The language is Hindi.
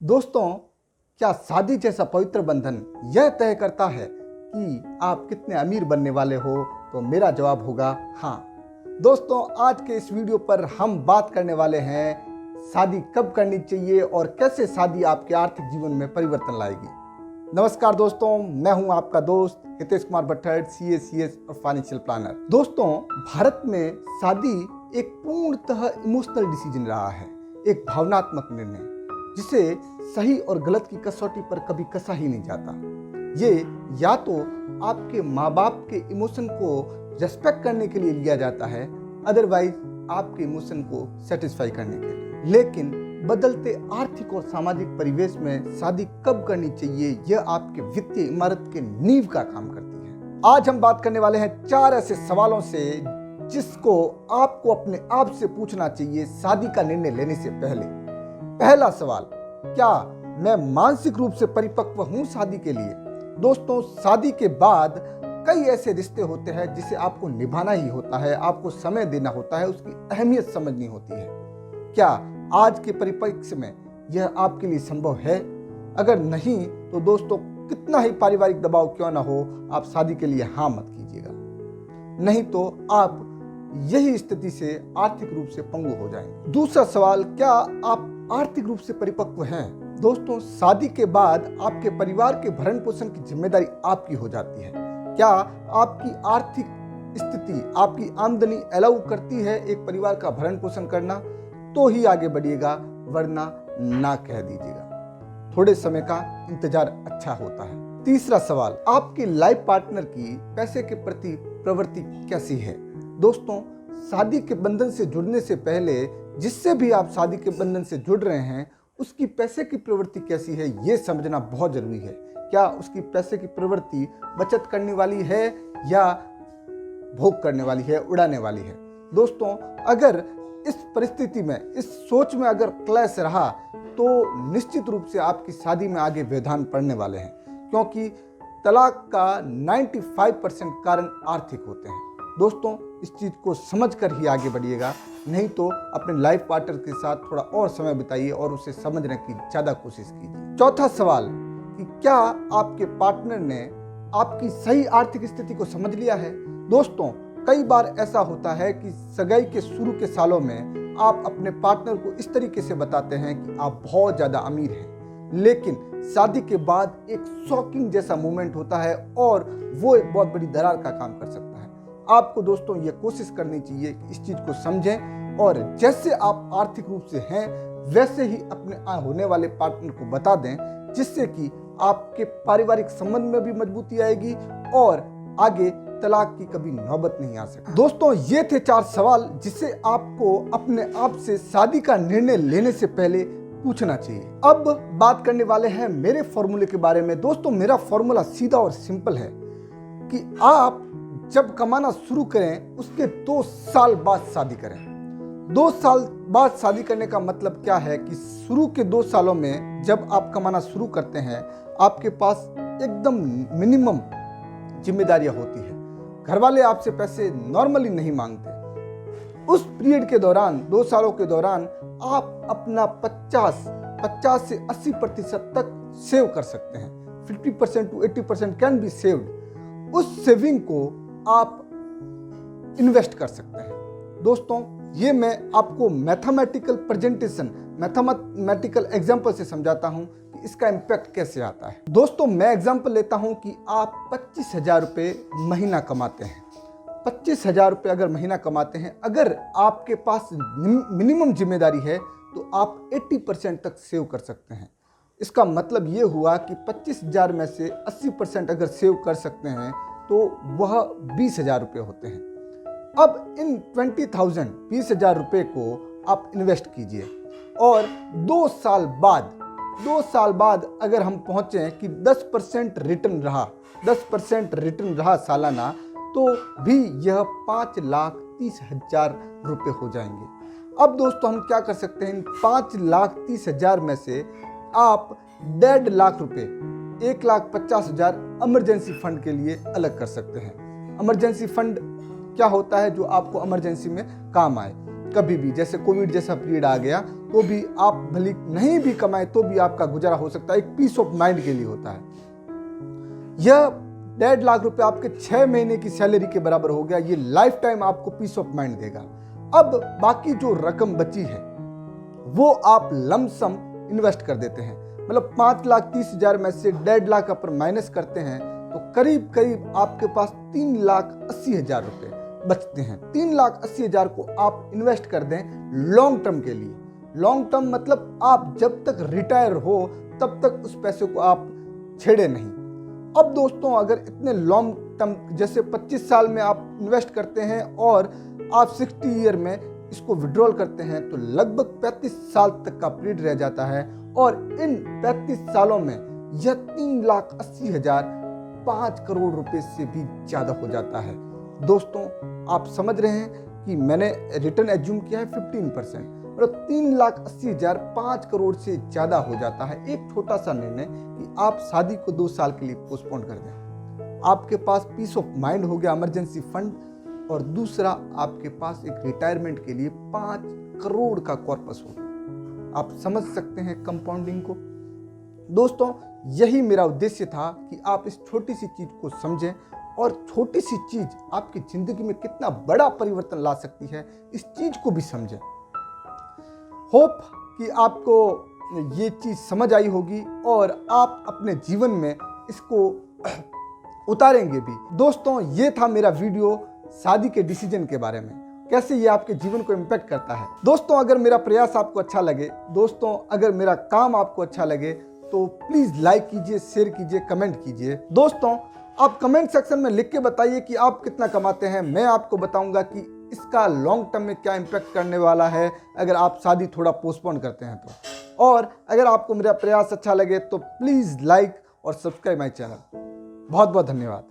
दोस्तों, क्या शादी जैसा पवित्र बंधन यह तय करता है कि आप कितने अमीर बनने वाले हो? तो मेरा जवाब होगा हाँ। दोस्तों, आज के इस वीडियो पर हम बात करने वाले हैं शादी कब करनी चाहिए और कैसे शादी आपके आर्थिक जीवन में परिवर्तन लाएगी। नमस्कार दोस्तों, मैं हूं आपका दोस्त हितेश कुमार भट्टर, सीएस और फाइनेंशियल प्लानर। दोस्तों, भारत में शादी एक पूर्णतः इमोशनल डिसीजन रहा है, एक भावनात्मक निर्णय जिसे सही और गलत की कसौटी पर कभी कसा ही नहीं जाता। ये या तो आपके माँ बाप के इमोशन को रेस्पेक्ट करने के लिए लिया जाता है, अदरवाइज आपके इमोशन को सेटिस्फाई करने के लिए। लेकिन बदलते आर्थिक और सामाजिक परिवेश में शादी कब करनी चाहिए, यह आपके वित्तीय इमारत के नींव का काम करती है। आज हम बात करने वाले हैं 4 ऐसे सवालों से जिसको आपको अपने आप से पूछना चाहिए शादी का निर्णय लेने से पहले। पहला सवाल, क्या मैं मानसिक रूप से परिपक्व हूं शादी के लिए? दोस्तों, शादी के बाद कई ऐसे रिश्ते होते हैं जिसे आपको निभाना ही होता है, आपको समय देना होता है, उसकी अहमियत समझनी होती है। क्या आज के परिप्रेक्ष्य में यह आपके लिए संभव है? अगर नहीं तो दोस्तों, कितना ही पारिवारिक दबाव क्यों ना हो, आप शादी के लिए हाँ मत कीजिएगा, नहीं तो आप यही स्थिति से आर्थिक रूप से पंगु हो जाएंगे। दूसरा सवाल, क्या आप आर्थिक रूप से परिपक्व हैं? दोस्तों, शादी के बाद आपके परिवार के भरण पोषण की जिम्मेदारी आपकी हो जाती है। क्या आपकी आर्थिक स्थिति, आपकी आमदनी अलाउ करती है एक परिवार का भरण पोषण करना? तो ही आगे बढ़िएगा, वरना ना कह दीजिएगा। थोड़े समय का इंतजार अच्छा होता है। तीसरा सवाल, आपके लाइफ पार्टनर की पैसे के प्रति प्रवृत्ति कैसी है? दोस्तों, शादी के बंधन से जुड़ने से पहले जिससे भी आप शादी के बंधन से जुड़ रहे हैं, उसकी पैसे की प्रवृत्ति कैसी है, ये समझना बहुत जरूरी है। क्या उसकी पैसे की प्रवृत्ति बचत करने वाली है या भोग करने वाली है, उड़ाने वाली है? दोस्तों, अगर इस परिस्थिति में, इस सोच में अगर क्लैश रहा तो निश्चित रूप से आपकी शादी में आगे व्यवधान पड़ने वाले हैं, क्योंकि तलाक का 95% कारण आर्थिक होते हैं। दोस्तों, इस चीज को समझकर ही आगे बढ़िएगा, नहीं तो अपने लाइफ पार्टनर के साथ थोड़ा और समय बिताइए और उसे समझने की ज्यादा कोशिश कीजिए। चौथा सवाल, कि क्या आपके पार्टनर ने आपकी सही आर्थिक स्थिति को समझ लिया है? दोस्तों, कई बार ऐसा होता है कि सगाई के शुरू के सालों में आप अपने पार्टनर को इस तरीके से बताते हैं कि आप बहुत ज्यादा अमीर हैं, लेकिन शादी के बाद एक शॉकिंग जैसा मोमेंट होता है और वो एक बहुत बड़ी दरार का काम कर सकता है। आपको दोस्तों ये कोशिश करनी चाहिए कि इस चीज को समझें और जैसे आप आर्थिक रूप से हैं वैसे ही अपने होने वाले पार्टनर को बता दें, जिससे कि आपके पारिवारिक संबंध में भी मजबूती आएगी और आगे तलाक की कभी नौबत नहीं आ सकती। दोस्तों, ये थे 4 सवाल जिसे आपको अपने आप से शादी का निर्णय लेने से पहले पूछना चाहिए। अब बात करने वाले हैं मेरे फॉर्मूले के बारे में। दोस्तों, मेरा फॉर्मूला सीधा और सिंपल है कि आप जब कमाना शुरू करें उसके 2 साल बाद शादी करें। 2 साल बाद शादी करने का मतलब क्या है कि शुरू के 2 सालों में जब आप कमाना शुरू करते हैं, आपके पास एकदम मिनिमम जिम्मेदारियां होती है। घर वाले आपसे पैसे नॉर्मली नहीं मांगते। उस पीरियड के दौरान, 2 सालों के दौरान, आप अपना 50 से 80% तक सेव कर सकते हैं। 50% to 80% कैन बी सेव्ड। उस सेविंग को आप इन्वेस्ट कर सकते हैं। दोस्तों, ये मैं आपको मैथमेटिकल प्रेजेंटेशन, मैथमेटिकल एग्जांपल से समझाता हूं कि इसका इंपैक्ट कैसे आता है। दोस्तों, मैं एग्जांपल लेता हूं कि आप 25,000 रुपये महीना कमाते हैं। 25,000 रुपये अगर महीना कमाते हैं, अगर आपके पास मिनिमम जिम्मेदारी है तो आप 80% तक सेव कर सकते हैं। इसका मतलब ये हुआ कि 25,000 में से 80% अगर सेव कर सकते हैं तो वह 20,000 रुपये होते हैं। अब इन 20,000 रुपये को आप इन्वेस्ट कीजिए और 2 साल बाद अगर हम पहुंचे कि 10% रिटर्न रहा, 10% रिटर्न रहा सालाना, तो भी यह 5,30,000 रुपये हो जाएंगे। अब दोस्तों, हम क्या कर सकते हैं? 5,30,000 में से आप 1.5 लाख रुपये, 1,50,000 इमरजेंसी फंड के लिए अलग कर सकते हैं। इमरजेंसी फंड क्या होता है? जो आपको इमरजेंसी में काम आए। कभी भी, जैसे कोविड जैसा पीरियड आ गया तो भी आप भले नहीं भी कमाए तो भी आपका गुजारा हो सकता है, एक पीस ऑफ माइंड के लिए होता है। यह 1.5 लाख रुपए आपके 6 महीने की सैलरी के बराबर हो गया। ये लाइफ टाइम आपको पीस ऑफ माइंड देगा। अब बाकी जो रकम बची है वो आप लमसम इन्वेस्ट कर देते हैं, मतलब 5,30,000 में से 1.5 लाख अपर माइनस करते हैं तो करीब करीब आपके पास 3,80,000 रुपए बचते हैं। 3,80,000 को आप इन्वेस्ट कर दें लॉन्ग टर्म के लिए। लॉन्ग टर्म मतलब आप जब तक रिटायर हो तब तक उस पैसे को आप छेड़े नहीं। अब दोस्तों, अगर इतने लॉन्ग टर्म जैसे 25 साल में आप इन्वेस्ट करते हैं और आप 60 ईयर में इसको विड्रॉल करते हैं तो लगभग 35 साल तक का पीरियड रह जाता है और इन 35 सालों में यह 3,80,000 5 करोड़ रुपए से भी ज्यादा हो जाता है। दोस्तों, आप समझ रहे हैं कि मैंने रिटर्न एज्यूम किया है 15%, मतलब 3,80,000 5 करोड़ से ज्यादा हो जाता है। एक छोटा सा निर्णय कि आप शादी को 2 साल के लिए पोस्टपोन कर दें, आपके पास पीस ऑफ माइंड हो गया, इमरजेंसी फंड, और दूसरा आपके पास एक रिटायरमेंट के लिए 5 करोड़ का कॉर्पस हो गया। आप समझ सकते हैं कंपाउंडिंग को। दोस्तों, यही मेरा उद्देश्य था कि आप इस छोटी सी चीज को समझें और छोटी सी चीज आपकी जिंदगी में कितना बड़ा परिवर्तन ला सकती है, इस चीज को भी समझें। होप कि आपको ये चीज समझ आई होगी और आप अपने जीवन में इसको उतारेंगे भी। दोस्तों, ये था मेरा वीडियो शादी के डिसीजन के बारे में, कैसे ये आपके जीवन को इम्पैक्ट करता है। दोस्तों, अगर मेरा प्रयास आपको अच्छा लगे, दोस्तों अगर मेरा काम आपको अच्छा लगे तो प्लीज लाइक कीजिए, शेयर कीजिए, कमेंट कीजिए। दोस्तों, आप कमेंट सेक्शन में लिख के बताइए कि आप कितना कमाते हैं। मैं आपको बताऊंगा कि इसका लॉन्ग टर्म में क्या इम्पैक्ट करने वाला है अगर आप शादी थोड़ा पोस्टपोन करते हैं तो। और अगर आपको मेरा प्रयास अच्छा लगे तो प्लीज लाइक और सब्सक्राइब माय चैनल। बहुत बहुत धन्यवाद।